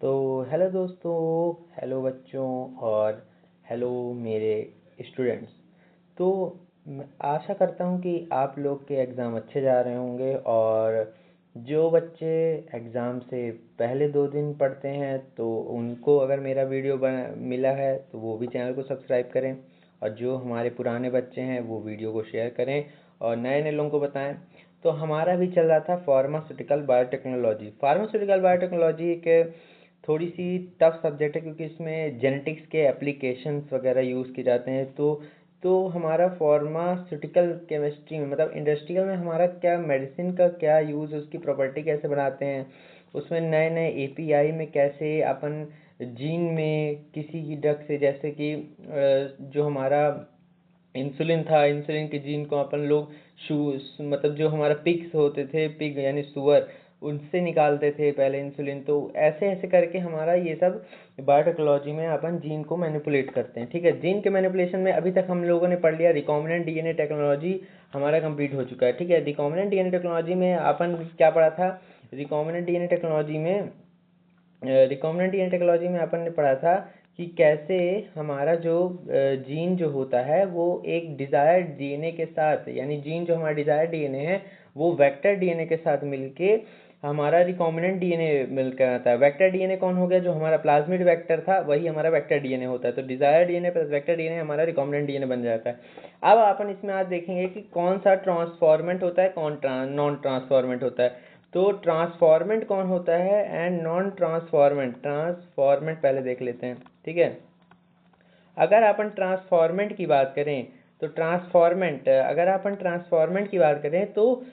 तो हेलो दोस्तों, हेलो बच्चों और हेलो मेरे स्टूडेंट्स। तो आशा करता हूँ कि आप लोग के एग्ज़ाम अच्छे जा रहे होंगे। और जो बच्चे एग्ज़ाम से पहले 2 दिन पढ़ते हैं तो उनको अगर मेरा वीडियो मिला है तो वो भी चैनल को सब्सक्राइब करें। और जो हमारे पुराने बच्चे हैं वो वीडियो को शेयर करें और नए नए लोगों को बताएं। तो हमारा भी चल रहा था फार्मास्यूटिकल बायोटेक्नोलॉजी। फार्मास्यूटिकल बायोटेक्नोलॉजी एक थोड़ी सी टफ सब्जेक्ट है क्योंकि इसमें जेनेटिक्स के एप्लीकेशंस वगैरह यूज़ किए जाते हैं। तो हमारा फार्मास्यूटिकल केमिस्ट्री में मतलब इंडस्ट्रियल में हमारा क्या मेडिसिन का क्या यूज़, उसकी प्रॉपर्टी कैसे बनाते हैं, उसमें नए नए एपीआई में कैसे अपन जीन में किसी ड्रग से जैसे कि जो हमारा इंसुलिन था, इंसुलिन के जीन को अपन लोग शू मतलब जो हमारा पिग्स होते थे, पिग यानी सुअर, उनसे निकालते थे पहले इंसुलिन। तो ऐसे ऐसे करके हमारा ये सब बायोटेक्नोलॉजी में अपन जीन को मैनिपुलेट करते हैं। ठीक है, जीन के मैनिपुलेशन में अभी तक हम लोगों ने पढ़ लिया रिकॉम्बिनेंट डीएनए टेक्नोलॉजी हमारा कंप्लीट हो चुका है। ठीक है, रिकॉम्बिनेंट डीएनए टेक्नोलॉजी में अपन क्या पढ़ा था? रिकॉम्बिनेंट डीएनए टेक्नोलॉजी में रिकॉम्बिनेंट डीएनए टेक्नोलॉजी में अपन ने पढ़ा था कि कैसे हमारा जो जीन जो होता है वो एक डिज़ायर्ड डीएनए के साथ, यानी जीन जो हमारा डिज़ायर्ड डीएनए है वो वेक्टर डीएनए के साथ मिलके हमारा रिकॉम्बिनेंट डीएनए मिलकर आता है। वेक्टर डीएनए कौन हो गया? जो हमारा प्लाज्मिड वेक्टर था वही हमारा वेक्टर डीएनए होता है। तो desired DNA plus vector DNA हमारा रिकॉम्बिनेंट डीएनए बन जाता है। अब अपन इसमें आज देखेंगे कि कौन सा ट्रांसफॉर्मेंट होता है, कौन नॉन ट्रांसफॉर्मेंट होता है। तो ट्रांसफॉर्मेंट कौन होता है एंड नॉन ट्रांसफॉर्मेंट। ट्रांसफॉर्मेंट पहले देख लेते हैं। ठीक है, अगर अपन ट्रांसफॉर्मेंट की बात करें तो अगर अपन ट्रांसफॉर्मेंट की बात करें तो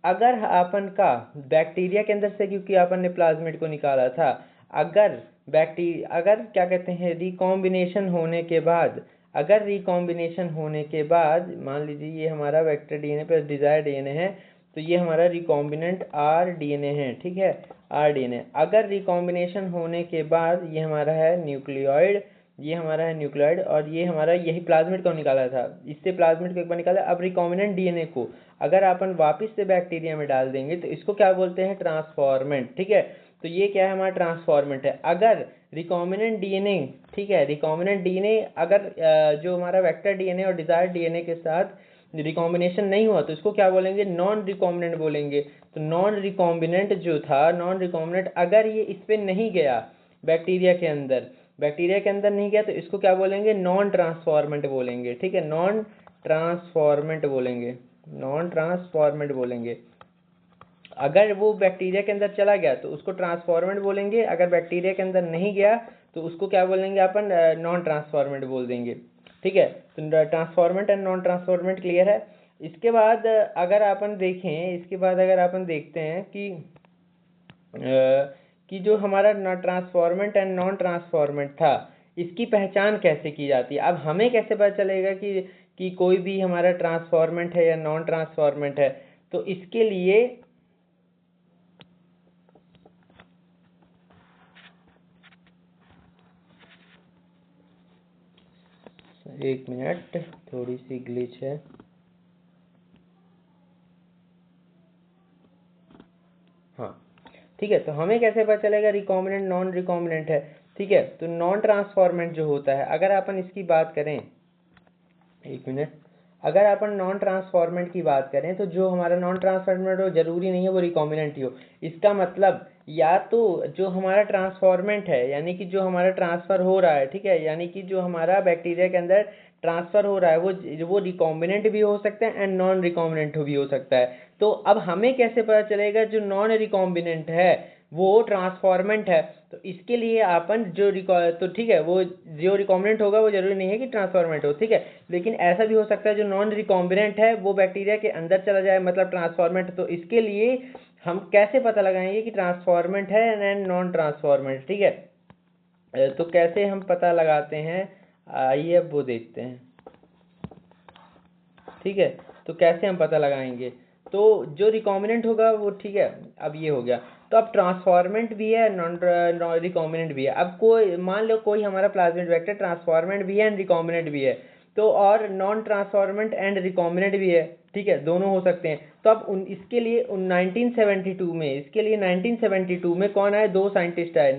अगर अपन का बैक्टीरिया के अंदर से, क्योंकि अपन ने प्लाज्मिड को निकाला था, अगर क्या कहते हैं रिकॉम्बिनेशन होने के बाद, मान लीजिए ये हमारा vector DNA plus Dzire DNA है, तो ये हमारा रिकॉम्बिनेंट आर डीएनए है। ठीक है, आर डीएनए अगर रिकॉम्बिनेशन होने के बाद ये हमारा है न्यूक्लियोइड, और ये हमारा यही प्लाज्मिड को निकाला था, इससे प्लाज्मिड को एक बार निकाला। अब रिकॉम्बिनेंट डीएनए को अगर अपन वापस से बैक्टीरिया में डाल देंगे तो इसको क्या बोलते हैं? ट्रांसफॉर्मेंट। ठीक है, तो ये क्या है? हमारा ट्रांसफॉर्मेंट है। अगर रिकॉम्बिनेंट डीएनए, ठीक है, रिकॉम्बिनेंट डीएनए अगर जो हमारा वेक्टर डीएनए और डिजायर्ड डीएनए के साथ रिकॉम्बिनेशन नहीं हुआ तो इसको क्या बोलेंगे? नॉन रिकॉम्बिनेंट बोलेंगे। तो नॉन रिकॉम्बिनेंट जो था, नॉन रिकॉम्बिनेंट अगर ये इस पे नहीं गया बैक्टीरिया के अंदर नहीं गया तो इसको क्या बोलेंगे? नॉन ट्रांसफॉर्मेंट बोलेंगे। ठीक है, नॉन ट्रांसफॉर्मेंट बोलेंगे। अगर वो बैक्टीरिया के अंदर चला गया तो उसको ट्रांसफॉर्मेंट बोलेंगे, अगर बैक्टीरिया के अंदर नहीं गया तो उसको क्या बोलेंगे? अपन नॉन ट्रांसफॉर्मेंट बोल देंगे। ठीक है, तो transformant and non transformant clear है। इसके बाद अगर अपन देखते हैं कि जो हमारा ट्रांसफॉर्मेंट एंड नॉन ट्रांसफॉर्मेंट था, इसकी पहचान कैसे की जाती है? अब हमें कैसे पता चलेगा कि कोई भी हमारा ट्रांसफॉर्मेंट है या नॉन ट्रांसफॉर्मेंट है? तो इसके लिए एक मिनट, थोड़ी सी ग्लिच है। हाँ, ठीक है, तो हमें कैसे पता चलेगा रिकॉम्बिनेंट नॉन रिकॉम्बिनेंट है? ठीक है, तो नॉन ट्रांसफॉर्मेंट जो होता है, अगर अपन इसकी बात करें, एक मिनट, अगर अपन नॉन ट्रांसफॉर्मेंट की बात करें तो जो हमारा नॉन ट्रांसफॉर्मेंट हो जरूरी नहीं है वो रिकॉम्बिनेंट ही हो। इसका मतलब या तो जो हमारा ट्रांसफॉर्मेंट है यानी कि जो हमारा ट्रांसफर हो रहा है, ठीक है, यानी कि जो हमारा बैक्टीरिया के अंदर ट्रांसफर हो रहा है वो रिकॉम्बिनेंट भी हो सकता है एंड नॉन रिकॉम्बिनेंट भी हो सकता है। तो अब हमें कैसे पता चलेगा जो नॉन रिकॉम्बिनेंट है वो ट्रांसफॉर्मेंट है? तो इसके लिए अपन तो ठीक है, वो जो रिकॉम्बिनेंट होगा वो जरूरी नहीं है कि ट्रांसफॉर्मेंट हो। ठीक है, लेकिन ऐसा भी हो सकता है जो नॉन रिकॉम्बिनेंट है वो बैक्टीरिया के अंदर चला जाए, मतलब ट्रांसफॉर्मेंट। तो इसके लिए हम कैसे पता लगाएंगे कि ट्रांसफॉर्मेंट है एंड नॉन ट्रांसफॉर्मेंट? ठीक है, तो कैसे हम पता लगाते हैं, आइए अब वो देखते हैं। ठीक है, तो कैसे हम पता लगाएंगे? तो जो रिकॉम्बिनेंट होगा वो, ठीक है, अब ये हो गया। तो अब ट्रांसफॉर्मेंट भी है, नॉन रिकॉम्बिनेंट भी है। अब कोई मान लो कोई हमारा प्लाज्मिड वेक्टर ट्रांसफॉर्मेंट भी है एंड रिकॉम्बिनेंट भी है, तो और नॉन ट्रांसफॉर्मेंट एंड रिकॉम्बिनेंट भी है। ठीक है, दोनों हो सकते हैं। तो अब इसके लिए 1972 में कौन आए, दो साइंटिस्ट आए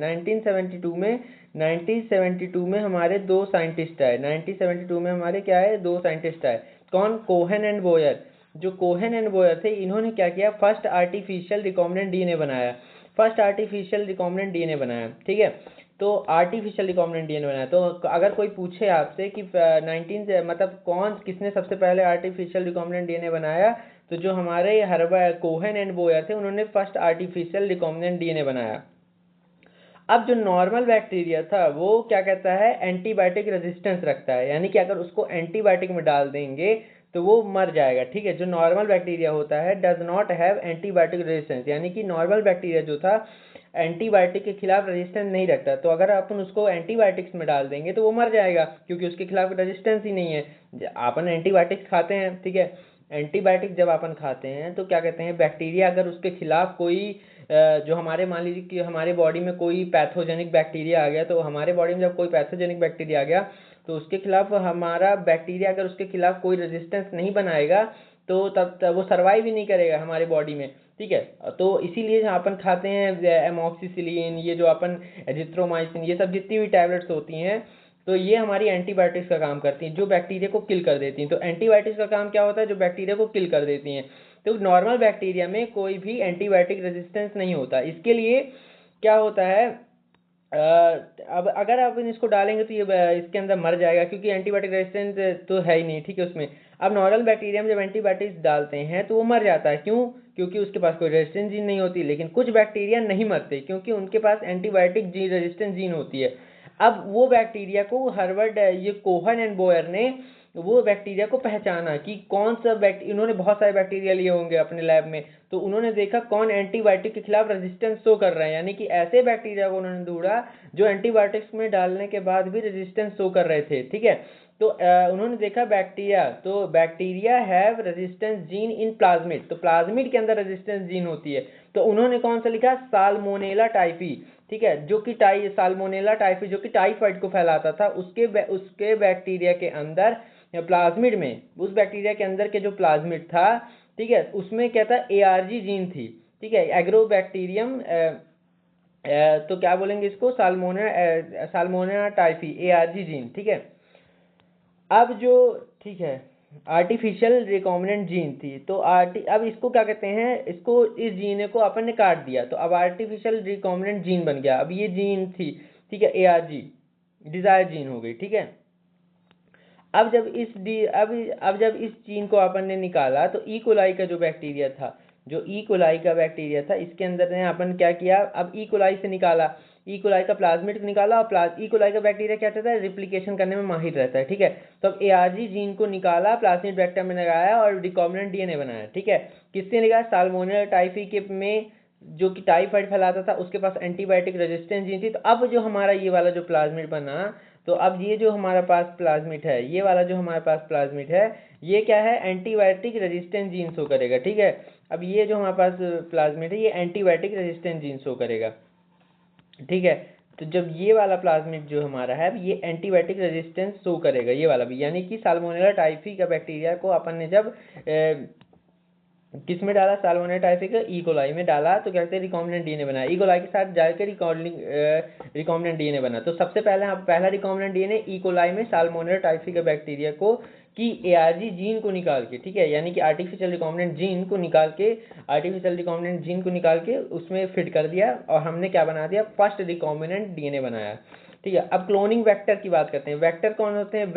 1972 में हमारे दो साइंटिस्ट आए 1972 में हमारे क्या है, दो साइंटिस्ट आए। कौन, कोहेन एंड बोयर। जो कोहेन एंड बोयर थे, इन्होंने क्या किया, फर्स्ट आर्टिफिशियल रिकॉम्बिनेंट डीएनए बनाया। ठीक है। तो आर्टिफिशियल रिकॉम्बिनेंट डीएनए बनाया। तो अगर कोई पूछे आपसे कि 19 मतलब किसने सबसे पहले आर्टिफिशियल रिकॉम्बिनेंट डीएनए बनाया, तो जो हमारे कोहेन एंड बोयर थे, उन्होंने फर्स्ट आर्टिफिशियल रिकॉम्बिनेंट डीएनए बनाया। अब जो नॉर्मल बैक्टीरिया था वो क्या कहता है, एंटीबायोटिक रेजिस्टेंस रखता है, यानी कि अगर उसको एंटीबायोटिक में डाल देंगे तो वो मर जाएगा। ठीक है, जो नॉर्मल बैक्टीरिया होता है does not have antibiotic resistance, यानी कि नॉर्मल बैक्टीरिया जो था एंटीबायोटिक के खिलाफ रेजिस्टेंस नहीं रखता। तो अगर अपन उसको एंटीबायोटिक्स में डाल देंगे तो वो मर जाएगा, क्योंकि उसके खिलाफ रेजिस्टेंस ही नहीं है। अपन एंटीबायोटिक्स खाते हैं, ठीक है, एंटीबायोटिक जब अपन खाते हैं तो क्या कहते हैं, बैक्टीरिया अगर उसके खिलाफ कोई जो हमारे, मान लीजिए कि हमारे बॉडी में कोई पैथोजेनिक बैक्टीरिया आ गया, तो हमारे बॉडी में जब कोई पैथोजेनिक बैक्टीरिया आ गया तो उसके खिलाफ हमारा बैक्टीरिया अगर उसके खिलाफ कोई रेजिस्टेंस नहीं बनाएगा तो तब वो सर्वाइव ही नहीं करेगा हमारे बॉडी में। ठीक है, तो इसीलिए अपन खाते हैं एमॉक्सिसिलिन, ये जो अपन एजिथ्रोमाइसिन, ये सब जितनी भी टैबलेट्स होती हैं, तो ये हमारी एंटीबायोटिक्स का काम करती हैं, जो बैक्टीरिया को किल कर देती हैं। तो एंटीबायोटिक्स का काम क्या होता है, जो बैक्टीरिया को किल कर देती हैं। तो नॉर्मल बैक्टीरिया में कोई भी एंटीबायोटिक रेजिस्टेंस नहीं होता। इसके लिए क्या होता है, अब अगर आप इसको डालेंगे तो ये इसके अंदर मर जाएगा, क्योंकि एंटीबायोटिक रेजिस्टेंस तो है ही नहीं। ठीक है, उसमें अब नॉर्मल बैक्टीरिया में जब एंटीबायोटिक्स डालते हैं तो वो मर जाता है। क्यों, क्योंकि उसके पास कोई रेजिस्टेंस जीन नहीं होती। लेकिन कुछ बैक्टीरिया नहीं मरते, क्योंकि उनके पास एंटीबायोटिक जीन रेजिस्टेंस जीन होती है। अब वो बैक्टीरिया को हार्वर्ड, ये कोहन एंड बोयर ने वो बैक्टीरिया को पहचाना कि कौन सा इन्होंने बहुत सारे बैक्टीरिया लिए होंगे अपने लैब में, तो उन्होंने देखा कौन एंटीबायोटिक के खिलाफ रेजिस्टेंस शो कर रहे हैं, यानी कि ऐसे बैक्टीरिया को उन्होंने ढूंढा जो एंटीबायोटिक्स में डालने के बाद भी रेजिस्टेंस शो कर रहे थे। ठीक है, तो उन्होंने देखा bacteria have resistance gene in plasmid, तो प्लाज्मिड के अंदर रेजिस्टेंस जीन होती है। तो उन्होंने कौन सा लिखा, साल्मोनेला टाइफी। ठीक है, जो कि साल्मोनेला टाइफी जो कि टाइफाइड को फैलाता था, उसके बैक्टीरिया के अंदर प्लाज्मिड में, उस बैक्टीरिया के अंदर के जो प्लाज्मिड था, ठीक है, उसमें क्या था, एआरजी जीन थी। ठीक है, एग्रोबैक्टीरियम, तो क्या बोलेंगे इसको, साल्मोनेला टाइफी, एआरजी जीन। ठीक है, अब जो, ठीक है, आर्टिफिशियल रिकॉम्बिनेंट जीन थी, तो अब इसको क्या कहते हैं, इसको, इस जीन को अपन ने काट दिया तो अब आर्टिफिशियल रिकॉम्बिनेंट जीन बन गया। अब ये जीन थी, ठीक है, एआरजी डिजायर जीन हो गई। ठीक है, अब जब इस जीन को अपन ने निकाला तो ई कोलाई का जो बैक्टीरिया था, इसके अंदर ने अपन क्या किया, अब ई कोलाई से निकाला, ई कोलाई का प्लाज्मिड निकाला, और ई कोलाई का बैक्टीरिया क्या रहता है, रिप्लिकेशन करने में माहिर रहता है। ठीक है, तो अब एआरजी जीन को निकाला, प्लाज्मिड बैक्टीरिया में लगाया और रिकॉम्बिनेंट डीएनए बनाया। ठीक है, किससे निकाला, साल्मोनेला टाइफी के में, जो कि टाइफाइड फैलाता था, उसके पास एंटीबायोटिक रेजिस्टेंस जीन थी। तो अब जो हमारा ये वाला जो प्लाज्मिड बना, तो अब ये जो हमारा पास प्लाज्मिड है, ये वाला जो हमारे पास प्लाज्मिड है, ये क्या है, एंटीबायोटिक रेजिस्टेंस जीन शो करेगा। ठीक है, अब ये जो हमारे पास प्लाज्मिड है, ये एंटीबायोटिक रेजिस्टेंस जीन शो करेगा। ठीक है, तो जब ये वाला प्लाज्मिड जो हमारा है, ये एंटीबायोटिक रेजिस्टेंस शो करेगा, ये वाला भी, यानी कि साल्मोनेला टाइफी का बैक्टीरिया को अपन ने जब किस में डाला, साल्मोनेला टाइफी का ई कोलाई में डाला, तो क्या कहते हैं, रिकॉम्बिनेंट डीएनए बना। ई कोलाई के साथ जाकर रिकॉम्बिनेंट डीएनए बना। तो सबसे पहला रिकॉम्बिनेंट डीएनए ई कोलाई में साल्मोनेला टाइफी के बैक्टीरिया को की एआरजी जीन को निकाल के, ठीक है, यानी कि आर्टिफिशियल रिकॉम्बिनेंट जीन को निकाल के उसमें फिट कर दिया, और हमने क्या बना दिया, फर्स्ट रिकॉम्बिनेंट डीएनए बनाया। ठीक है, अब क्लोनिंग वेक्टर की बात करते हैं। वेक्टर कौन होते हैं,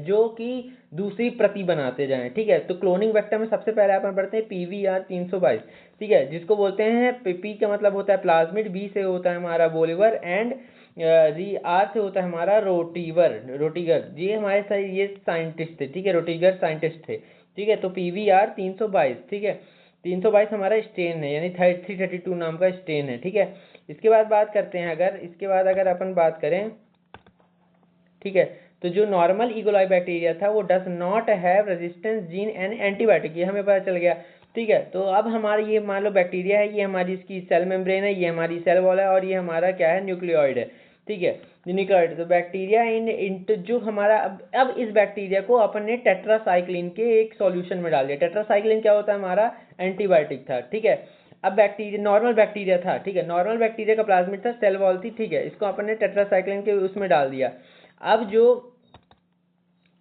जो कि दूसरी प्रति बनाते जाएं। ठीक है, तो क्लोनिंग वेक्टर में सबसे पहले अपन पढ़ते हैं PVR 322। ठीक है, जिसको बोलते हैं, पी का मतलब होता है प्लाज्मिड, बी से होता है हमारा बोलिवर, एंड आर से होता है हमारा रोटिगर। ये हमारे ये साइंटिस्ट थे। ठीक है, रोटिगर साइंटिस्ट थे। ठीक है, तो PVR 322, ठीक है, 322 हमारा स्टेन है, यानी 332 नाम का स्टेन है। ठीक है, इसके बाद बात करते हैं, अगर अपन बात करें, ठीक है, तो जो नॉर्मल इकोलाई बैक्टीरिया था वो does not have resistance gene and antibiotic, ये हमें पता चल गया। ठीक है, तो अब हमारी ये मान लो बैक्टीरिया है, ये हमारी इसकी सेल मेम्ब्रेन है, ये हमारी सेल वॉल है, और ये हमारा क्या है, न्यूक्लियोइड है। ठीक है, यूनिकॉर्ड। तो बैक्टीरिया इन जो हमारा अब इस बैक्टीरिया को अपन ने टेट्रासाइक्लिन के एक सॉल्यूशन में डाल दिया। टेट्रासाइक्लिन क्या होता है, हमारा एंटीबायोटिक था, ठीक है। अब बैक्टीरिया नॉर्मल बैक्टीरिया था, ठीक है, नॉर्मल बैक्टीरिया का प्लाज्मिड था, सेल वॉल थी, ठीक है, इसको अपन ने टेट्रासाइक्लिन के उसमें डाल दिया।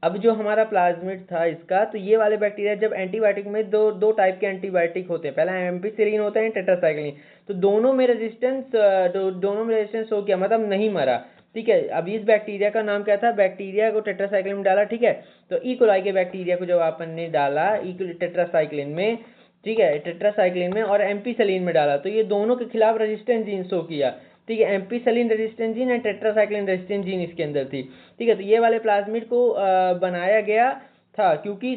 अब जो हमारा प्लाज्मिड था इसका, तो ये वाले बैक्टीरिया जब एंटीबायोटिक में दो टाइप के एंटीबायोटिक होते हैं, पहला एम्पिसिलिन होता है, टेट्रासाइक्लिन, तो दोनों में रेजिस्टेंस हो गया, मतलब नहीं मरा, ठीक है। अब इस बैक्टीरिया का नाम क्या था, बैक्टीरिया को टेट्रासाइक्लिन में डाला, ठीक है। तो इकोलाई के बैक्टीरिया को जब अपन ने डाला टेट्रासाइक्लिन में, ठीक है, टेट्रासाइक्लिन में और एम्पिसिलिन में डाला, तो ये दोनों के खिलाफ रेजिस्टेंस जीन शो किया, ठीक है। Ampicillin resistance gene and tetracycline resistance gene इसके अंदर थी, ठीक है। तो ये वाले प्लाज्मिड को बनाया गया था क्योंकि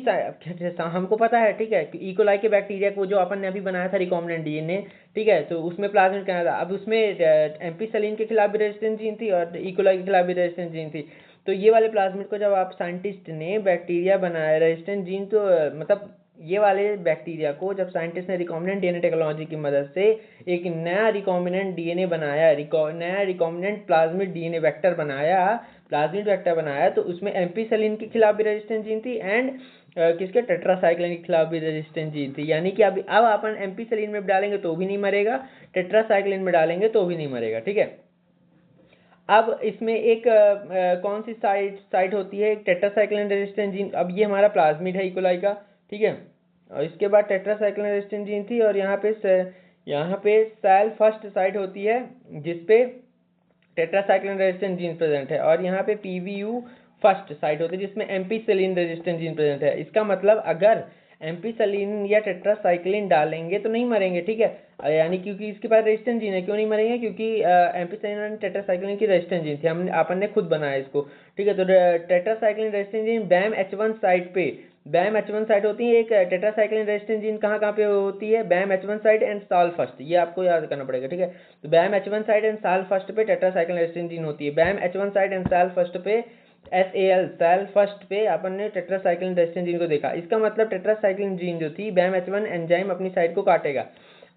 हमको पता है, ठीक है, इकोलाई के बैक्टीरिया को जो अपन ने अभी बनाया था रिकॉम्बिनेंट डीएनए, ठीक है, तो उसमें प्लाज्मिड क्या था, अब उसमें एम्पिसिलिन के खिलाफ भी रेजिस्टेंस जीन थी और इकोलाई के खिलाफ भी रेजिस्टेंस जीन थी। तो ये वाले प्लाज्मिड को जब आप साइंटिस्ट ने बैक्टीरिया बनाया रेजिस्टेंस जीन, तो मतलब ये वाले बैक्टीरिया को जब साइंटिस्ट ने रिकॉम्बिनेंट डीएनए टेक्नोलॉजी की मदद से एक नया रिकॉम्बिनेंट डीएनए बनाया, नया रिकॉम्बिनेंट प्लाज्मिड डीएनए वेक्टर बनाया, प्लाज्मिड वेक्टर बनाया, तो उसमें एम्पिसिलिन के खिलाफ भी रेजिस्टेंस जीन थी एंड किसके, टेट्रासाइक्लिन के खिलाफ भी रेजिस्टेंस जीन थी। यानी कि अब अपन एम्पिसिलिन में डालेंगे तो भी नहीं मरेगा, टेट्रासाइक्लिन में डालेंगे तो भी नहीं मरेगा, ठीक है। अब इसमें एक कौन सी साइट होती है, एक टेट्रासाइक्लिन रेजिस्टेंस जीन। अब ये हमारा प्लाज्मिड है इकोलाई का, ठीक है, और इसके बाद टेट्रासाइक्लिन रेजिस्टेंस जीन थी, और यहाँ पे सेल फर्स्ट साइट होती है जिसपे टेट्रासाइक्लिन रेजिस्टेंस जीन प्रेजेंट है, और यहाँ पे पीवीयू फर्स्ट साइट होती है जिसमें एम्पिसिलिन रेजिस्टेंस जीन प्रेजेंट है। इसका मतलब अगर एम्पिसिलिन या टेट्रासाइक्लिन डालेंगे तो नहीं मरेंगे, ठीक है, यानी क्योंकि इसके पास रेजिस्टेंस जीन है। क्यों नहीं मरेंगे, क्योंकि एम्पिसिलिन और टेट्रासाइक्लिन की रेजिस्टेंस जीन थी, अपन ने खुद बनाया इसको, ठीक है। तो tetracycline resistance gene Bam H1 site पे, बैम H1 साइट होती है, एक टेट्रासाइक्लिन रेजिस्टेंस जीन कहाँ पे होती है, बैम H1 साइट एंड साल फर्स्ट, ये आपको याद करना पड़ेगा, ठीक है। तो बैम H1 साइट एंड साल फर्स्ट पे टेट्रासाइक्लिन रेजिस्टेंस जीन होती है, बैम H1 साइट एंड साल फर्स्ट पे SAL सेल फर्स्ट पे अपन ने टेट्रासाइक्लिन रेजिस्टेंस जीन को देखा। इसका मतलब टेट्रासाइक्लिन जीन जो थी, बैम H1 एंजाइम अपनी साइट को काटेगा।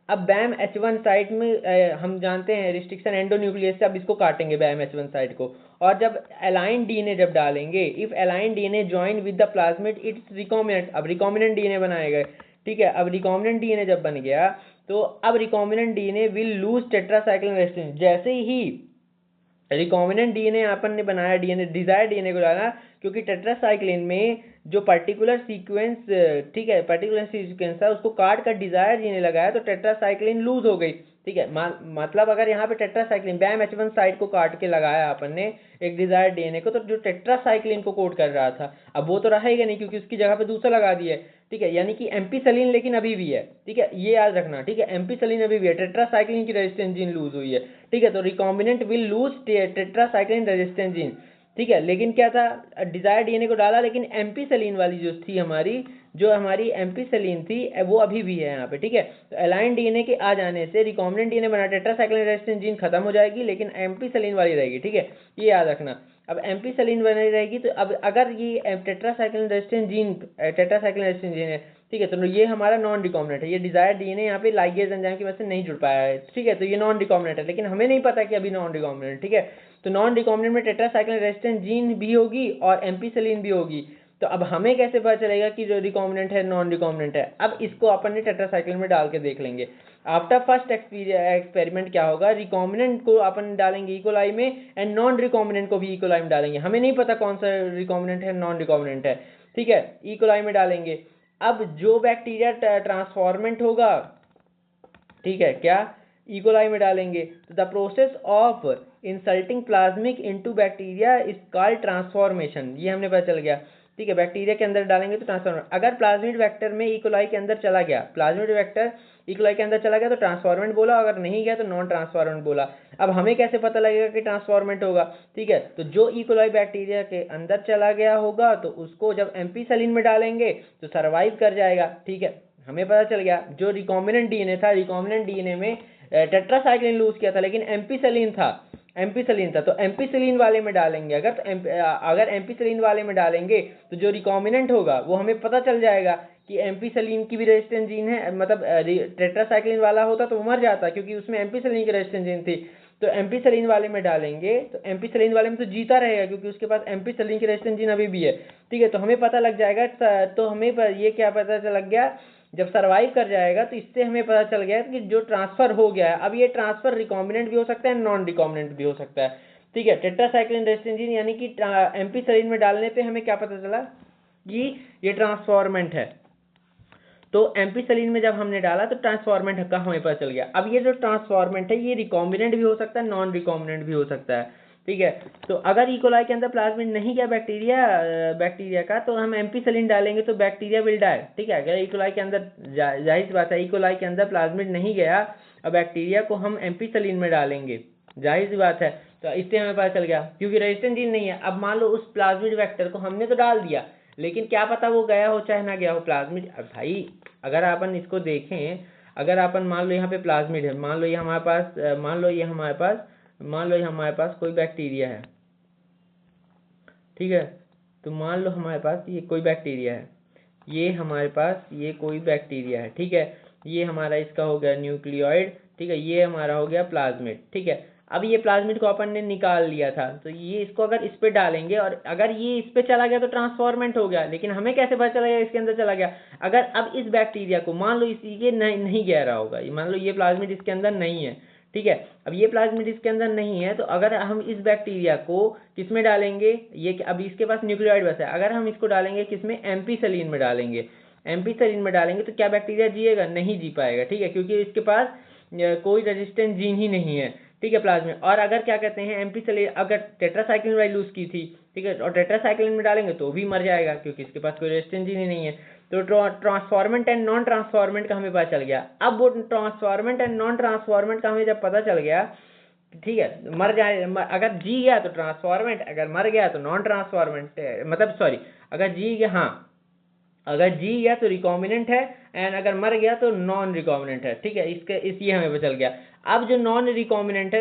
अब बैम H1 साइट में हम जानते हैं रिस्ट्रिक्शन एंडोन्यूक्लियस से, अब इसको काटेंगे बैम H1 साइट को, और जब अलाइन डीएनए जब डालेंगे, if align DNA join with the plasmid it's recombinant, अब रिकॉम्बिनेंट डीएनए बनाएगा, ठीक है। अब रिकॉम्बिनेंट डीएनए जब बन गया, तो अब recombinant DNA will lose tetracycline resistance. जैसे ही रिकॉम्बिनेंट डीएनए अपन ने बनाया, डीएनए डिजायर डीएनए को डाला, क्योंकि टेट्रासाइक्लिन में जो पर्टिकुलर सीक्वेंस, ठीक है, पर्टिकुलर सीक्वेंस है, उसको काट कर डिजायर डीएनए लगाया तो टेट्रासाइक्लिन लूज हो गई, ठीक है। मतलब अगर यहाँ पे टेट्रासाइक्लिन बैम H1 साइट को काट के लगाया अपन ने एक डिजायर डीएनए को, तो जो टेट्रासाइक्लिन को कोड कर रहा था अब वो तो रहेगा नहीं, क्योंकि उसकी जगह पे दूसरा लगा दिया है, ठीक है। यानी कि एम्पिसिलिन लेकिन अभी भी है, ठीक है, ये याद रखना, ठीक है, एम्पिसिलिन अभी भी है, टेट्रासाइक्लिन की रेजिस्टेंस जीन लूज हुई है, ठीक है। तो recombinant will lose tetracycline resistance gene, ठीक है। लेकिन क्या था, डिजायर डीएनए को डाला, लेकिन एम्पिसिलिन वाली जो थी हमारी, जो हमारी एम्पिसिलिन थी वो अभी भी है यहाँ पे, ठीक है। तो अलाइन डीएनए के आ जाने से रिकॉम्बिनेंट डीएनए बना टेट्रासाइक्लिन रेजिस्टेंस जीन खत्म हो जाएगी, लेकिन एम्पिसिलिन वाली रहेगी, ठीक है, ये याद रखना। अब एम्पिसिलिन बनी रहेगी, तो अब अगर ये टेट्रासाइक्लिन रेजिस्टेंस जीन है, ठीक है, तो ये हमारा नॉन रिकॉम्बिनेंट है, ये डिजायर डीएनए यहाँ पे लाइगेज एंजाइम की वजह से नहीं जुड़ पाया है, ठीक है, तो ये नॉन रिकॉम्बिनेंट है, लेकिन हमें नहीं पता कि अभी नॉन रिकॉम्बिनेंट, ठीक है। तो नॉन रिकॉम्बिनेंट में टेट्रासाइक्लिन रेजिस्टेंस जीन भी होगी और एम्पिसिलिन भी होगी। तो अब हमें कैसे पता चलेगा कि जो रिकॉम्बिनेंट है नॉन रिकॉम्बिनेंट है, अब इसको अपन ने टेट्रासाइक्लिन में डाल के देख लेंगे। आफ्टर फर्स्ट एक्सपेरिमेंट क्या होगा, रिकॉम्बिनेंट को अपन डालेंगे इकोलाई में एंड नॉन रिकॉम्बिनेंट को भी इकोलाई में डालेंगे, हमें नहीं पता कौन सा रिकॉम्बिनेंट है नॉन रिकॉम्बिनेंट है, ठीक है, इकोलाई में डालेंगे। अब जो बैक्टीरिया ट्रांसफॉर्मेंट होगा, ठीक है, क्या, इकोलाई में डालेंगे, तो the process of insulting plasmic into bacteria is called transformation, ये हमने पता चल गया, ठीक है। बैक्टीरिया के अंदर डालेंगे तो ट्रांसफॉर्मेंट, अगर प्लाज्मिड वेक्टर में इकोलाई के अंदर चला गया, प्लाज्मिड वेक्टर इकोलाई के अंदर चला गया तो ट्रांसफॉर्मेंट बोला, अगर नहीं गया तो नॉन ट्रांसफॉर्मेंट बोला। अब हमें कैसे पता लगेगा कि ट्रांसफॉर्मेंट होगा, ठीक है, तो जो इकोलाई बैक्टीरिया के अंदर चला गया होगा तो उसको जब एम्पिसिलिन में डालेंगे तो सर्वाइव कर जाएगा, ठीक है, हमें पता चल गया। जो रिकॉम्बिनेंट डीएनए था, रिकॉम्बिनेंट डीएनए में टेट्रासाइक्लिन लूज किया था, लेकिन एम्पिसिलिन था, तो एम्पिसिलिन वाले में डालेंगे, अगर एम्पिसिलिन वाले में डालेंगे तो जो रिकॉम्बिनेंट होगा वो हमें पता चल जाएगा कि एम्पिसिलिन की भी रेजिस्टेंस जीन है, मतलब टेट्रासाइक्लिन वाला होता तो वो मर जाता क्योंकि उसमें एम्पिसिलिन की रेजिस्टेंस जीन थी। तो एम्पिसिलिन वाले में डालेंगे तो एम्पिसिलिन वाले में तो जीता रहेगा क्योंकि उसके पास एम्पिसिलिन की रेजिस्टेंस जीन अभी भी है, ठीक है। तो हमें पता लग जाएगा, तो हमें ये क्या पता लग गया, जब सर्वाइव कर जाएगा तो इससे हमें पता चल गया कि जो ट्रांसफर हो गया है, अब ये ट्रांसफर रिकॉम्बिनेंट भी हो सकता है, नॉन रिकॉम्बिनेंट भी हो सकता है, ठीक है। टेट्रासाइक्लिन रेजिस्टेंस जीन यानी कि एम्पिसिलिन में डालने पे हमें क्या पता चला कि ये ट्रांसफॉर्मेंट है। तो एम्पिसिलिन में जब हमने डाला तो ट्रांसफॉर्मेंट का हमें पता चल गया। अब ये जो ट्रांसफॉर्मेंट है ये रिकॉम्बिनेंट भी हो सकता है, नॉन रिकॉम्बिनेंट भी हो सकता है, ठीक है। तो अगर इकोलाई के अंदर प्लाज्मिड नहीं गया बैक्टीरिया का, तो हम एम्पिसिलिन डालेंगे तो बैक्टीरिया विल डाई, ठीक है। अगर इकोलाई के अंदर जाहिर सी बात है, इकोलाई के अंदर प्लाज्मिड नहीं गया और बैक्टीरिया को हम एम्पिसिलिन में डालेंगे, जाहिर सी बात है, तो इससे हमें पता चल गया क्योंकि रेजिस्टेंस जीन नहीं है। अब मान लो उस प्लाज्मिड वेक्टर को हमने तो डाल दिया, लेकिन क्या पता वो गया हो चाहे ना गया हो प्लाज्मिड। अब भाई अगर अपन इसको देखें, अगर अपन मान लो यहाँ पे प्लाज्मिड है, मान लो ये हमारे पास कोई बैक्टीरिया है, ठीक है। तो मान लो हमारे पास ये कोई बैक्टीरिया है, ये हमारे पास ये कोई बैक्टीरिया है, ठीक है। ये हमारा इसका हो गया न्यूक्लियोइड, ठीक है। ये हमारा हो गया प्लाज्मिड, ठीक है। अब ये प्लाज्मिड को अपन ने निकाल लिया था, तो ये इसको अगर इस पे डालेंगे और अगर ये इस पे चला गया तो ट्रांसफॉर्मेंट हो गया, लेकिन हमें कैसे पता चला इसके अंदर चला गया। अगर अब इस बैक्टीरिया को मान लो ये नहीं गह रहा होगा, मान लो ये प्लाज्मिड इसके अंदर नहीं है, ठीक है। अब ये प्लाज्मिड इसके अंदर नहीं है, तो अगर हम इस बैक्टीरिया को किस में डालेंगे, ये अब इसके पास न्यूक्लियोइड बचा है, अगर हम इसको डालेंगे किसमें, एम्पिसिलिन में डालेंगे, एम्पिसिलिन में डालेंगे तो क्या बैक्टीरिया जिएगा, नहीं जी पाएगा, ठीक है, क्योंकि इसके पास कोई रेजिस्टेंट जीन ही नहीं है, ठीक है, प्लाज्मिड। और अगर क्या कहते हैं एम्पिसिलिन, अगर टेट्रासाइक्लिन वैल्यूज की थी, ठीक है, और टेट्रासाइक्लिन में डालेंगे तो भी मर जाएगा क्योंकि इसके पास कोई रेजिस्टेंट जीन ही नहीं है। तो ट्रांसफॉर्मेंट एंड नॉन ट्रांसफॉर्मेंट का हमें पता चल गया। अब वो ट्रांसफॉर्मेंट एंड नॉन ट्रांसफॉर्मेंट का हमें जब पता चल गया, ठीक है, मर जाए, अगर जी गया तो ट्रांसफॉर्मेंट, अगर मर गया तो नॉन ट्रांसफॉर्मेंट, मतलब सॉरी, अगर जी गया, हाँ, अगर जी गया तो रिकॉम्बिनेंट है एंड अगर मर गया तो नॉन रिकॉम्बिनेंट है, ठीक है। ये हमें पता चल गया। अब जो नॉन रिकॉम्बिनेंट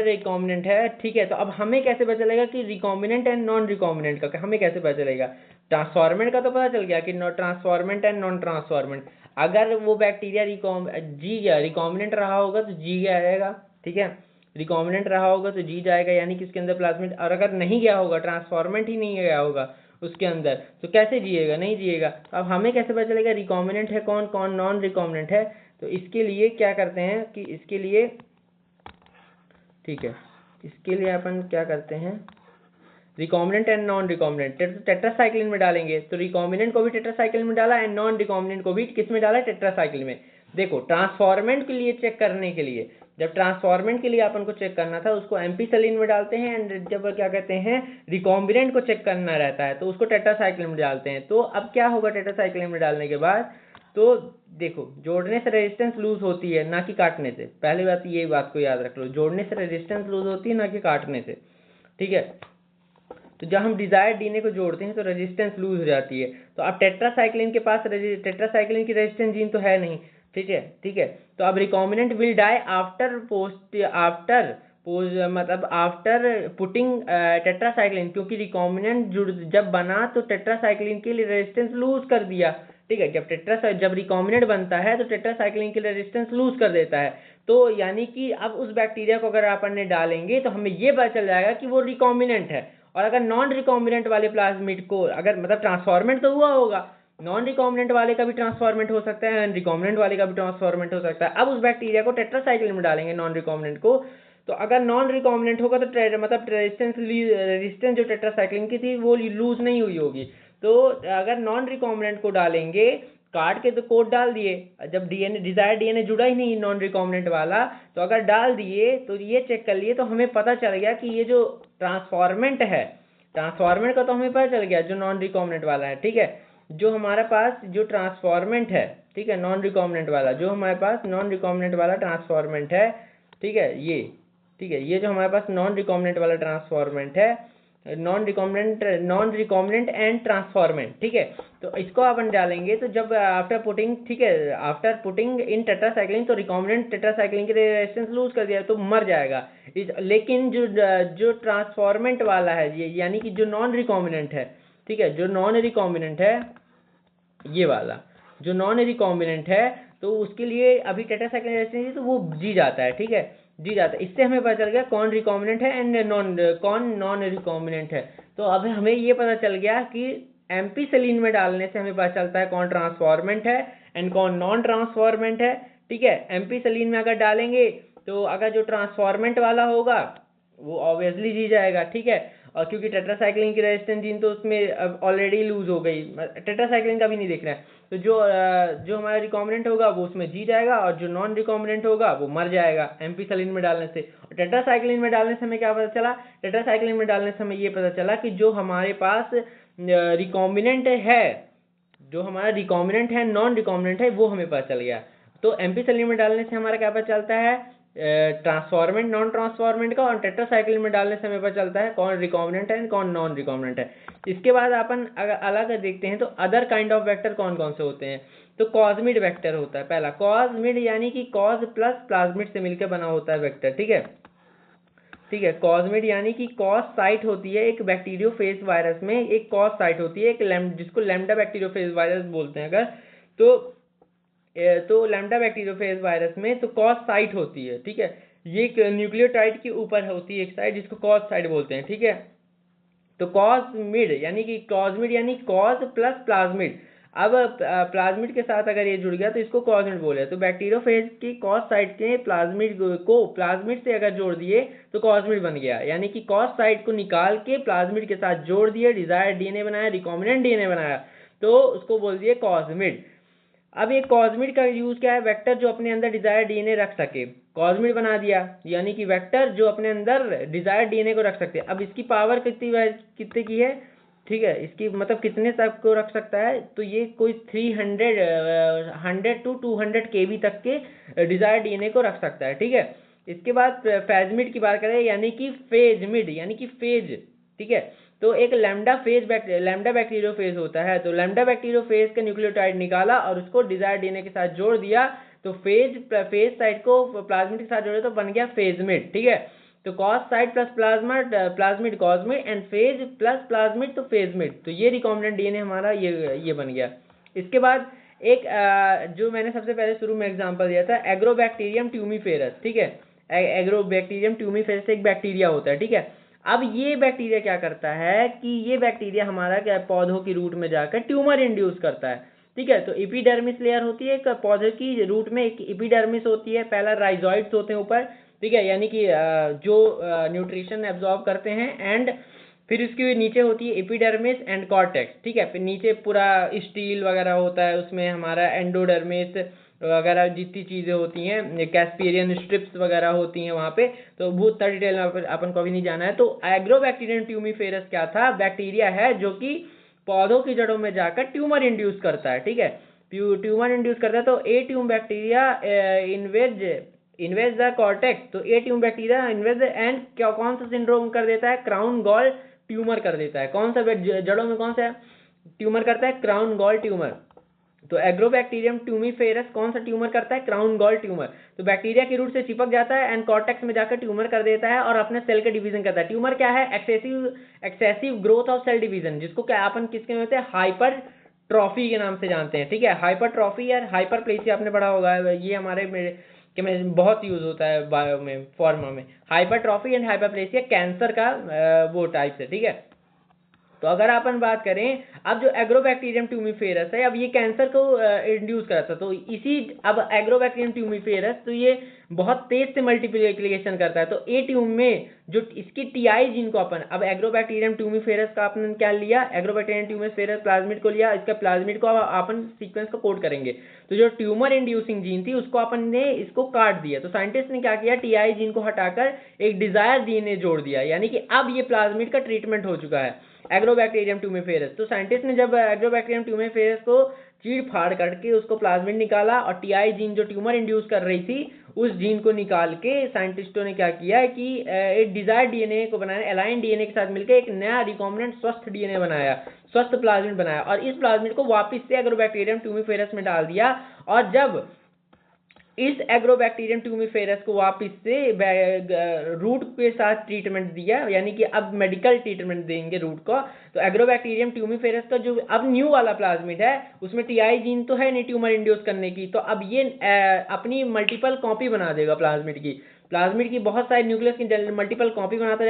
है, ठीक है। तो अब हमें कैसे पता चलेगा कि रिकॉम्बिनेंट एंड नॉन रिकॉम्बिनेंट का हमें कैसे पता चलेगा। ट्रांसफॉर्मेंट का तो पता चल गया कि ट्रांसफॉर्मेंट एंड नॉन ट्रांसफॉर्मेंट। अगर वो बैक्टीरिया जी गया, रिकॉम्बिनेंट रहा होगा तो जी गया आएगा, ठीक है, रिकॉम्बिनेंट रहा होगा तो जी जाएगा, यानी कि इसके अंदर प्लाज्मिड। और अगर नहीं गया होगा, ट्रांसफॉर्मेंट ही नहीं गया होगा उसके अंदर, तो कैसे जिएगा, नहीं जिएगा। तो अब हमें कैसे पता चलेगा रिकॉम्बिनेंट है कौन कौन नॉन रिकॉम्बिनेंट है। तो इसके लिए क्या करते हैं कि इसके लिए, ठीक है, इसके लिए अपन क्या करते हैं, recombinant and non recombinant tetracycline में डालेंगे, तो रिकॉम्बिनेंट को भी टेट्रासाइक्लिन में डाला एंड नॉन रिकॉम्बिनेंट को भी किस में डाला, टेट्रासाइक्लिन में। देखो ट्रांसफॉर्मेंट के लिए चेक करने के लिए, जब ट्रांसफॉर्मेंट के लिए अपन को चेक करना था उसको एम्पिसिलिन में डालते हैं, एंड जब क्या कहते हैं रिकॉम्बिनेंट को चेक करना रहता है तो उसको टेट्रासाइक्लिन में डालते हैं। तो अब क्या होगा टेट्रासाइक्लिन में डालने के बाद, तो देखो जोड़ने से रेजिस्टेंस लूज होती है ना कि काटने से, पहली बात ये बात को याद रख लो, जोड़ने से रेजिस्टेंस लूज होती है ना कि काटने से, ठीक है। तो जब हम डिजायर्ड डीएनए को जोड़ते हैं तो रेजिस्टेंस लूज हो जाती है। तो अब टेट्रासाइक्लिन के पास टेट्रासाइक्लिन की रेजिस्टेंस जीन तो है नहीं, ठीक है, ठीक है। तो अब recombinant will die after putting tetracycline, क्योंकि रिकॉम्बिनेंट जब बना तो टेट्रासाइक्लिन के लिए रेजिस्टेंस लूज कर दिया, ठीक है। जब रिकॉम्बिनेंट बनता है तो टेट्रासाइक्लिन के लिए रेजिस्टेंस लूज कर देता है। तो यानी कि अब उस बैक्टीरिया को अगर अपन ने डालेंगे तो हमें ये पता चल जाएगा कि वो रिकॉम्बिनेंट है। और अगर नॉन रिकॉम्बिनेंट वाले प्लाज्मिड को अगर मतलब ट्रांसफॉर्मेंट तो हुआ होगा, नॉन रिकॉम्बिनेंट वाले का भी ट्रांसफॉर्मेंट हो सकता है एंड रिकॉम्बिनेंट वाले का भी ट्रांसफॉर्मेंट हो सकता है। अब उस बैक्टीरिया को टेट्रासाइक्लिन में डालेंगे नॉन रिकॉम्बिनेंट को, तो अगर नॉन रिकॉम्बिनेंट होगा तो मतलब रेजिस्टेंस जो टेट्रासाइक्लिन की थी वो लूज नहीं हुई होगी। तो अगर नॉन रिकॉम्बिनेंट को डालेंगे, काट के तो कोड डाल दिए, जब डीएनए डिजायर्ड डीएनए जुड़ा ही नहीं नॉन रिकॉम्बिनेंट वाला, तो अगर डाल दिए तो ये चेक कर लिए तो हमें पता चल गया कि ये जो ट्रांसफॉर्मेंट है, ट्रांसफॉर्मेंट का तो हमें पता चल गया जो नॉन रिकॉम्बिनेंट वाला है, ठीक है। जो हमारे पास जो ट्रांसफॉर्मेंट है, ठीक है, नॉन रिकॉम्बिनेंट वाला, जो हमारे पास नॉन रिकॉम्बिनेंट वाला ट्रांसफॉर्मेंट है, ठीक है, ये, ठीक है, ये जो हमारे पास नॉन रिकॉम्बिनेंट वाला ट्रांसफॉर्मेंट है, नॉन रिकॉम्बिनेंट एंड ट्रांसफॉर्मेंट, ठीक है। तो इसको अपन डालेंगे तो जब आफ्टर पुटिंग, ठीक है, आफ्टर पुटिंग इन टेट्रासाइक्लिन, तो रिकॉम्बिनेंट टेट्रासाइक्लिन के रेजिस्टेंस लूज कर दिया तो मर जाएगा। लेकिन जो ट्रांसफॉर्मेंट वाला है ये, यानी कि जो नॉन रिकॉम्बिनेंट है, ठीक है, जो नॉन रिकॉम्बिनेंट है ये वाला, जो नॉन रिकॉम्बिनेंट है, तो उसके लिए अभी टेट्रासाइक्लिन रेजिस्टेंस तो वो जी जाता है, ठीक है, जी जाता है। इससे हमें पता चल गया कौन रिकॉम्बिनेंट है एंड कौन नॉन रिकॉम्बिनेंट है। तो अब हमें ये पता चल गया कि एम्पीसिलिन में डालने से हमें पता चलता है कौन ट्रांसफॉर्मेंट है एंड कौन नॉन ट्रांसफॉर्मेंट है। ठीक है, एम्पीसिलिन में अगर डालेंगे तो अगर जो ट्रांसफॉर्मेंट वाला होगा वो ऑब्वियसली जी जाएगा। ठीक है, और क्योंकि टेट्रासाइक्लिन की रेजिस्टेंस जीन तो उसमें ऑलरेडी लूज हो गई, टेट्रासाइक्लिन का भी नहीं देख रहा है, तो जो हमारा रिकॉम्बिनेंट होगा वो उसमें जी जाएगा और जो नॉन रिकॉम्बिनेंट होगा वो मर जाएगा एम्पीसिलिन में डालने से। और टेट्रासाइक्लिन में डालने से हमें क्या पता चला, टेट्रासाइक्लिन में डालने से हमें ये पता चला कि जो हमारे पास रिकॉम्बिनेंट है, जो हमारा रिकॉम्बिनेंट है नॉन रिकॉम्बिनेंट है, वो हमें पता चल गया। तो एम्पीसिलिन में डालने से हमारा क्या पता चलता है, ट्रांसफॉर्मेंट नॉन ट्रांसफॉर्मेंट का, और टेट्रासाइक्लिन में डालने से हमें पता चलता है कौन रिकॉम्बिनेंट है कौन नॉन रिकॉम्बिनेंट है। इसके बाद अपन अगर अलग देखते हैं तो अदर काइंड ऑफ वेक्टर कौन कौन से होते हैं। तो कॉस्मिड वेक्टर होता है पहला, कॉस्मिड यानी कि कॉज प्लस प्लाज्मिड से मिलकर बना होता है वेक्टर। ठीक है, ठीक है, कॉस्मिड यानी कि कॉस साइट होती है एक बैक्टीरियोफेज वायरस में, एक कॉस साइट होती है एक जिसको लैम्डा बैक्टीरियोफेज वायरस बोलते हैं अगर, तो लैम्डा बैक्टीरियोफेज वायरस में तो कॉस साइट होती है। ठीक है, ये एक न्यूक्लियोटाइड के ऊपर होती है एक साइट जिसको कॉस साइट बोलते हैं। ठीक है, तो कॉस्मिड यानी कि कॉस्मिड यानी कॉज प्लस प्लाज्मिड। अब प्लाज्मिड के साथ अगर ये जुड़ गया तो इसको कॉस्मिड बोले। तो बैक्टीरियोफेज की कॉस साइट के प्लाज्मिड को प्लाज्मिड से अगर जोड़ दिए तो कॉस्मिड बन गया, यानी कि कॉस साइट को निकाल के प्लाज्मिड के साथ जोड़ दिए, डिजायर्ड डीएनए बनाया, रिकॉम्बिनेंट डीएनए बनाया, तो उसको बोल दिए कॉस्मिड। अब ये कॉस्मिड का यूज क्या है, वेक्टर जो अपने अंदर डिजायर डीएनए रख सके, कॉस्मिड बना दिया, यानी कि वेक्टर जो अपने अंदर डिजायर डीएनए को रख सकते हैं। अब इसकी पावर कितने की है, ठीक है, इसकी मतलब कितने तक को रख सकता है, तो ये कोई 100 to 200 kb तक के डिजायर डीएनए को रख सकता है। ठीक है, इसके बाद फेजमिड की बात करें यानी कि फेजमिड यानी कि फेज। ठीक है, तो एक लैम्डा बैक्टीरियोफेज होता है, तो लैम्डा बैक्टीरियोफेज का न्यूक्लियोटाइड निकाला और उसको डिजायर डीएनए के साथ जोड़ दिया, तो फेज साइट को प्लाज्मिड के साथ जोड़े तो बन गया फेजमिड। ठीक है, तो cos site plus plasmid cosmid and phase plus plasmid तो फेजमिड। तो ये रिकॉम्बिनेंट डीएनए हमारा ये बन गया। इसके बाद एक जो मैंने सबसे पहले शुरू में एग्जांपल दिया था, एग्रोबैक्टीरियम ट्यूमीफेरस। ठीक है, एग्रोबैक्टीरियम ट्यूमीफेरस एक बैक्टीरिया होता है। ठीक है, अब ये बैक्टीरिया क्या करता है कि ये बैक्टीरिया हमारा क्या पौधों की रूट में जाकर ट्यूमर इंड्यूस करता है। ठीक है, तो एपिडर्मिस लेयर होती है एक पौधे की रूट में, एक एपिडर्मिस होती है, पहला राइजोइड्स होते हैं ऊपर। ठीक है, यानी कि जो न्यूट्रिशन एब्जॉर्ब करते हैं, एंड फिर उसके नीचे होती है एपिडर्मिस एंड कॉर्टेक्स। ठीक है, फिर नीचे पूरा स्टील वगैरह होता है, उसमें हमारा एंडोडर्मिस वगैरह जितनी चीज़ें होती हैं, कैस्पेरियन स्ट्रिप्स वगैरह होती हैं वहाँ पे, तो बहुत डिटेल में अपन को अभी नहीं जाना है। तो एग्रोबैक्टीरियम ट्यूमीफेरस क्या था, बैक्टीरिया है जो कि पौधों की जड़ों में जाकर ट्यूमर इंड्यूस करता है। ठीक है, ट्यूमर इंड्यूस करता है, तो ए ट्यूम बैक्टीरिया इन्वेज द कॉर्टेक्स, तो ए ट्यूम बैक्टीरिया इन्वेज एंड कौन सा सिंड्रोम कर देता है, क्राउन गॉल ट्यूमर कर देता है। कौन सा जड़ों में कौन सा ट्यूमर करता है, क्राउन गॉल ट्यूमर। तो एग्रोबैक्टीरियम ट्यूमीफेरस कौन सा ट्यूमर करता है, क्राउन गॉल ट्यूमर। तो बैक्टीरिया की रूट से चिपक जाता है एंड कॉर्टेक्स में जाकर ट्यूमर कर देता है और अपने सेल का डिवीजन करता है। ट्यूमर क्या है, excessive growth of cell division, जिसको क्या अपन किसके में होते हैं, हाइपर ट्रॉफी के नाम से जानते हैं। ठीक है, हाइपर ट्रॉफी या हाइपर प्लेसिया आपने पढ़ा होगा, ये हमारे कि में बहुत यूज होता है बायो में, फॉर्मा में। Hypertrophy and hyperplasia cancer का वो टाइप है। ठीक है, तो अगर अपन बात करें अब जो एग्रोबैक्टीरियम ट्यूमीफेरस है, अब ये कैंसर को इंड्यूस करता है, तो इसी अब एग्रोबैक्टीरियम ट्यूमीफेरस तो ये बहुत तेज से मल्टीप्लिकेशन करता है। तो ए ट्यूम में जो इसकी टीआई जीन को अपन, अब एग्रोबैक्टीरियम ट्यूमीफेरस का अपन क्या लिया, एग्रोबैक्टीरियम ट्यूमीफेरस प्लाज्मिड को लिया, इसका प्लाज्मिड को अपन सीक्वेंस को कोड करेंगे, तो जो ट्यूमर इंड्यूसिंग जीन थी उसको अपन ने इसको काट दिया। तो साइंटिस्ट ने क्या किया, टीआई जीन को हटाकर एक डिजायर डीएनए जोड़ दिया, यानी कि अब ये प्लाज्मिड का ट्रीटमेंट हो चुका है एग्रोबैक्टीरियम ट्यूमीफेरस। तो साइंटिस्ट ने जब एग्रोबैक्टीरियम ट्यूमीफेरस को चीड़ फाड़ करके उसको प्लाज्मिड निकाला और टीआई जीन जो ट्यूमर इंड्यूस कर रही थी उस जीन को निकाल के साइंटिस्टों ने क्या किया कि एक डिजायर डीएनए को बनाया, अलाइन डीएनए के साथ मिलकर एक नया रिकॉम्बिनेंट स्वस्थ डीएनए बनाया, स्वस्थ प्लाज्मिड बनाया, और इस प्लाज्मिड को वापस से एग्रोबैक्टीरियम ट्यूमीफेरस में डाल दिया। और जब इस एग्रोबैक्टीरियम ट्यूमीफेरस को वापस से रूट के साथ ट्रीटमेंट दिया, यानी कि अब मेडिकल ट्रीटमेंट देंगे रूट को, तो एग्रोबैक्टीरियम ट्यूमीफेरस का जो अब न्यू वाला प्लाज्मिड है उसमें टीआई जीन तो है नहीं ट्यूमर इंड्यूस करने की, तो अब ये अपनी मल्टीपल कॉपी बना देगा प्लाज्मिड की। प्लाज्मिड की बहुत सारी न्यूक्लियस की मल्टीपल कॉपी बनाता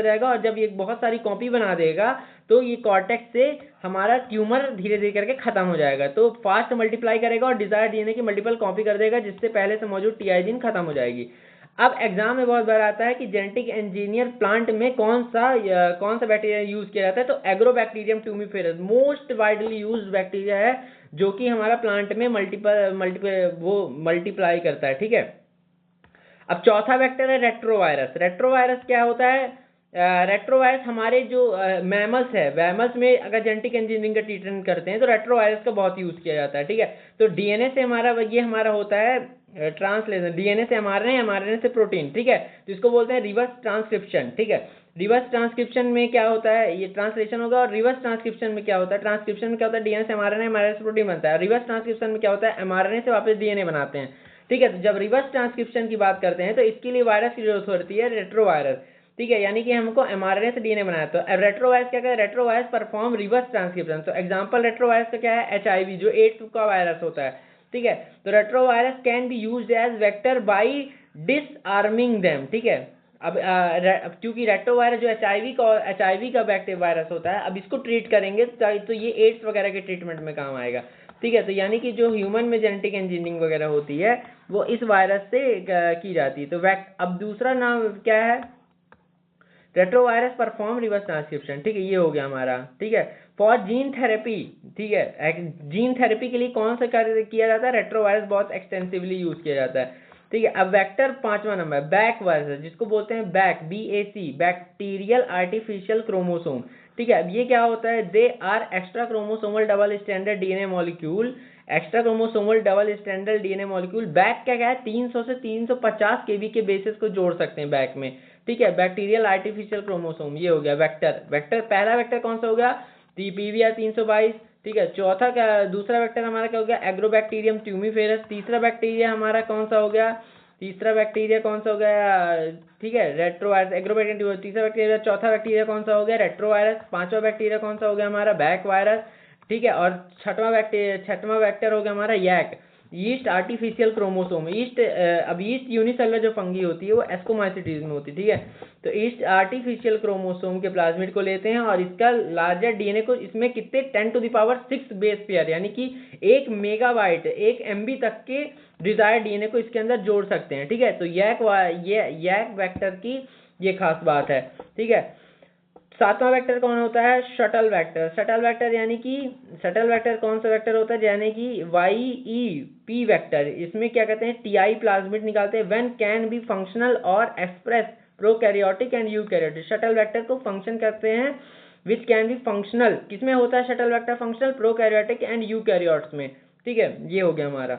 जाएगा और जब ये बहुत सारी कॉपी बना देगा तो ये कॉर्टेक्स से हमारा ट्यूमर धीरे धीरे करके खत्म हो जाएगा। तो फास्ट मल्टीप्लाई करेगा और डिजायर डीएनए की मल्टीपल कॉपी कर देगा, जिससे पहले से मौजूद टीआई जीन खत्म हो जाएगी। अब एग्जाम में बहुत बार आता है कि जेनेटिक इंजीनियर प्लांट में कौन सा बैक्टीरिया यूज किया जाता है, तो agrobacterium tumefaciens most widely used bacteria है, जो कि हमारा प्लांट में मल्टीप्लाई करता है। ठीक है, अब चौथा वेक्टर है रेट्रोवायरस। रेट्रोवायरस क्या होता है? रेट्रोवायरस हमारे जो मैमल्स है, मैमल्स में अगर जेनेटिक इंजीनियरिंग का ट्रीटमेंट करते हैं तो रेट्रोवायरस का बहुत यूज किया जाता है। ठीक है, तो डीएनए से हमारा होता है ट्रांसलेशन, डीएनए से एमआरएनए से प्रोटीन। ठीक है, तो इसको बोलते हैं रिवर्स ट्रांसक्रिप्शन। ठीक है, रिवर्स ट्रांसक्रिप्शन में क्या होता है, ये ट्रांसलेशन होगा, और रिवर्स ट्रांसक्रिप्शन में क्या होता है, ट्रांसक्रिप्शन में क्या होता है, डीएनए से एमआरएनए से प्रोटीन बनता है। रिवर्स ट्रांसक्रिप्शन में क्या होता है, एमआरएनए से वापस डीएनए बनाते हैं। ठीक है, तो जब रिवर्स ट्रांसक्रिप्शन की बात करते हैं तो इसके लिए वायरस की जरूरत होती है, रेट्रोवायरस। ठीक है, यानी कि हमको एमआरएनए से डीएनए बनाया। तो रेट्रोवायरस क्या है, रेट्रोवायरस परफॉर्म रिवर्स ट्रांसक्रिप्शन। तो एग्जांपल रेट्रोवायरस का क्या है, एचआईवी जो एड्स का वायरस होता है। ठीक है, तो retrovirus can be used as vector by disarming them. ठीक है, अब क्योंकि रेट्रोवायरस जो एचआईवी का बैक्टीरिया वायरस होता है, अब इसको ट्रीट करेंगे तो ये एड्स वगैरह के ट्रीटमेंट में काम आएगा। ठीक है, तो यानी कि जो ह्यूमन में जेनेटिक इंजीनियरिंग वगैरह होती है वो इस वायरस से की जाती है। तो अब दूसरा नाम क्या है, रेट्रोवायरस परफॉर्म रिवर्स ट्रांसक्रिप्शन। ठीक है, ये हो गया हमारा। ठीक है, फॉर जीन थेरेपी। ठीक है, जीन थेरेपी के लिए कौन सा कार्य किया जाता है, रेट्रोवायरस बहुत एक्सटेंसिवली यूज किया जाता है। ठीक है, अब वेक्टर पांचवा नंबर बैक वायरस, जिसको बोलते हैं back, BAC, bacterial artificial chromosome. ठीक है, अब ये क्या होता है, they are extra chromosomal double standard DNA molecule. Extra chromosomal double standard DNA molecule back क्या है, 300 से 350 केबी के बेसिस को जोड़ सकते हैं बैक में। ठीक है, बैक्टीरियल आर्टिफिशियल क्रोमोसोम, ये हो गया वेक्टर। पहला वेक्टर कौन सा हो गया, PBR 322। ठीक है, दूसरा वेक्टर हमारा क्या हो गया, एग्रोबैक्टीरियम ट्यूमिफेरस। तीसरा बैक्टीरिया हमारा कौन सा हो गया, ठीक है, रेट्रोवायरस, एग्रोबैक्टीरियम तीसरा बैक्टीरिया। चौथा बैक्टीरिया कौन सा हो गया, रेट्रोवायरस। पांचवा बैक्टीरिया कौन सा हो गया हमारा, बैक वायरस। ठीक है, और छठवां वेक्टर हो गया हमारा यैक, ईस्ट आर्टिफिशियल क्रोमोसोम। अब ईस्ट यूनिसेलुलर जो फंगी होती है वो एस्कोमाइसिटीज में होती है। ठीक है, तो ईस्ट आर्टिफिशियल क्रोमोसोम के प्लाज्मिड को लेते हैं और इसका लार्जर डीएनए को इसमें कितने 10⁶ बेस पेयर, यानी कि 1 मेगाबाइट 1 MB तक के डिजायर्ड डीएनए को इसके अंदर जोड़ सकते हैं। ठीक है, तो यैक वेक्टर की ये खास बात है। ठीक है, सातवां वेक्टर कौन होता है, शटल वेक्टर। शटल वेक्टर कौन सा वेक्टर होता है, यानी कि YEP वेक्टर। इसमें क्या कहते हैं, टीआई प्लाज्मिड निकालते हैं, व्हेन कैन बी फंक्शनल और express prokaryotic and eukaryotic. Shuttle vector को फंक्शन करते हैं विच कैन बी फंक्शनल, किसमें होता है shuttle vector functional, prokaryotic and eukaryotes में। ठीक है, ये हो गया हमारा।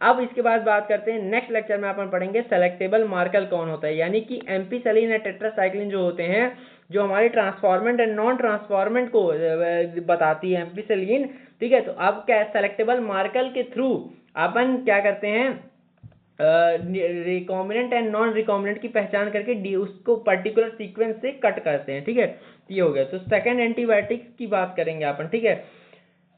अब इसके बाद बात करते हैं, नेक्स्ट लेक्चर में अपन पढ़ेंगे सेलेक्टेबल मार्कर कौन होता है, यानी कि एम्पीसेलिन या टेट्रासाइक्लिन जो होते हैं, जो हमारे ट्रांसफॉर्मेंट एंड नॉन ट्रांसफॉर्मेंट को बताती है एम्पीसेलिन। ठीक है, तो अब क्या सेलेक्टेबल मार्कर के थ्रू अपन क्या करते हैं, रिकॉम्बिनेंट एंड नॉन रिकॉम्बिनेंट की पहचान करके उसको पर्टिकुलर सीक्वेंस से कट करते हैं। ठीक है, ये हो गया। तो सेकंड एंटीबायोटिक्स की बात करेंगे अपन। ठीक है,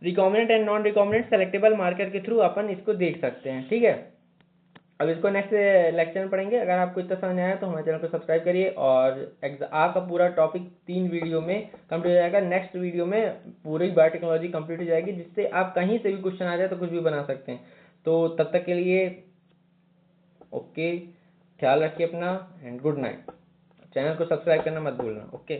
recombinant and non recombinant selectable marker के थ्रू अपन इसको देख सकते हैं। ठीक है, अब इसको नेक्स्ट लेक्चर में पढ़ेंगे। अगर आपको इतना समझ आया तो हमारे चैनल को सब्सक्राइब करिए, और आपका पूरा टॉपिक 3 वीडियो में कंप्लीट हो जाएगा। नेक्स्ट वीडियो में पूरी बायोटेक्नोलॉजी कंप्लीट हो जाएगी, जिससे आप कहीं से भी क्वेश्चन आ जाए तो कुछ भी बना सकते हैं। तो तब तक के लिए ओके, ख्याल रखिए अपना, एंड गुड नाइट। चैनल को सब्सक्राइब करना मत भूलना। ओके।